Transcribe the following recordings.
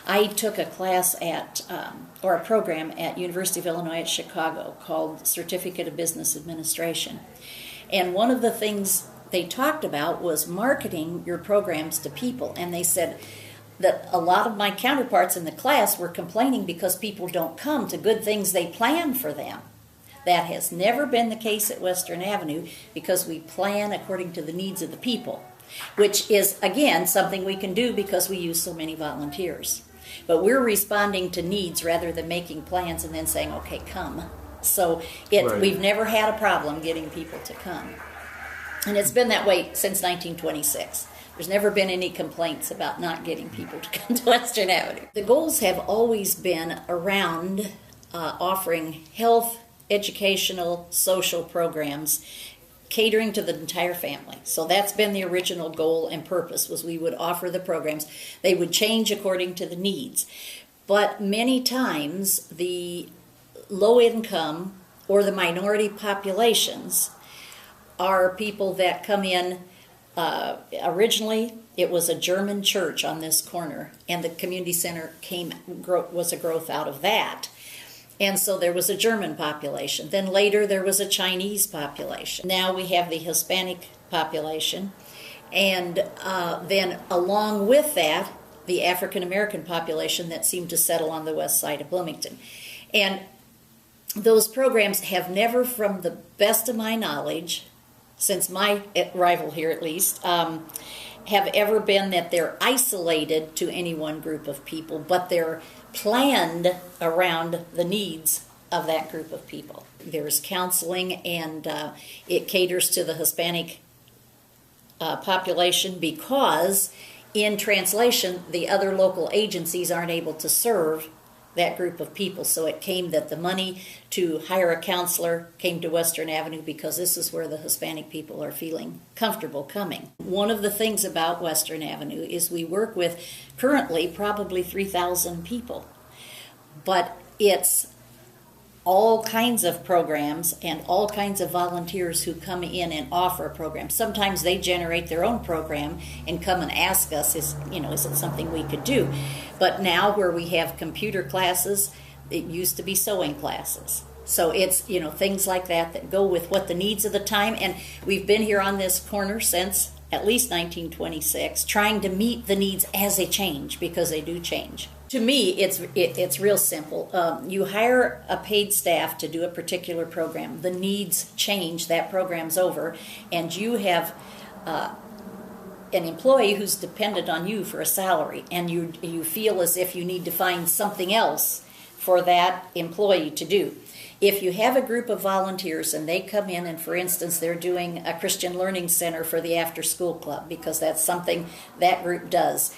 I took a class or a program at University of Illinois at Chicago called Certificate of Business Administration. And one of the things they talked about was marketing your programs to people. And they said that a lot of my counterparts in the class were complaining because people don't come to good things they plan for them. That has never been the case at Western Avenue because we plan according to the needs of the people, which is, again, something we can do because we use so many volunteers. But we're responding to needs rather than making plans and then saying, okay, come. So we've never had a problem getting people to come. And it's been that way since 1926. There's never been any complaints about not getting people to come to Western Avenue. The goals have always been around offering health, educational, social programs, catering to the entire family. So that's been the original goal and purpose, was we would offer the programs. They would change according to the needs. But many times the low income or the minority populations are people that come in. Originally, it was a German church on this corner, and the community center was a growth out of that. And so there was a German population. Then later there was a Chinese population. Now we have the Hispanic population. And then along with that, the African American population that seemed to settle on the west side of Bloomington. And those programs have never, from the best of my knowledge, since my arrival here at least, have ever been that they're isolated to any one group of people, but they're planned around the needs of that group of people. There's counseling, and it caters to the Hispanic population because, in translation, the other local agencies aren't able to serve that group of people. So it came that the money to hire a counselor came to Western Avenue because this is where the Hispanic people are feeling comfortable coming. One of the things about Western Avenue is we work with currently probably 3,000 people, but it's all kinds of programs and all kinds of volunteers who come in and offer a program. Sometimes they generate their own program and come and ask us, is it something we could do? But now where we have computer classes, it used to be sewing classes. So it's, things like that go with what the needs of the time. And we've been here on this corner since at least 1926, trying to meet the needs as they change, because they do change. To me, it's real simple. You hire a paid staff to do a particular program. The needs change, that program's over, and you have an employee who's dependent on you for a salary, and you feel as if you need to find something else for that employee to do. If you have a group of volunteers and they come in and, for instance, they're doing a Christian Learning Center for the after-school club, because that's something that group does.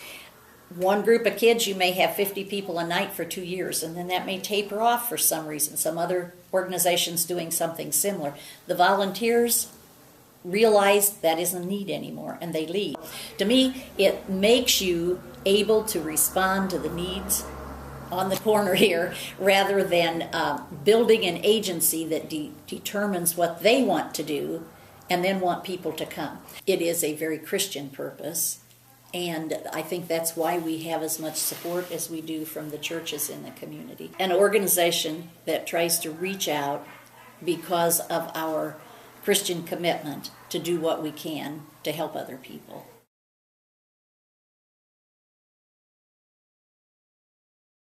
One group of kids, you may have 50 people a night for 2 years, and then that may taper off for some reason. Some other organization's doing something similar. The volunteers realize that isn't a need anymore, and they leave. To me, it makes you able to respond to the needs on the corner here, rather than building an agency that determines what they want to do and then want people to come. It is a very Christian purpose, and I think that's why we have as much support as we do from the churches in the community. An organization that tries to reach out because of our Christian commitment to do what we can to help other people.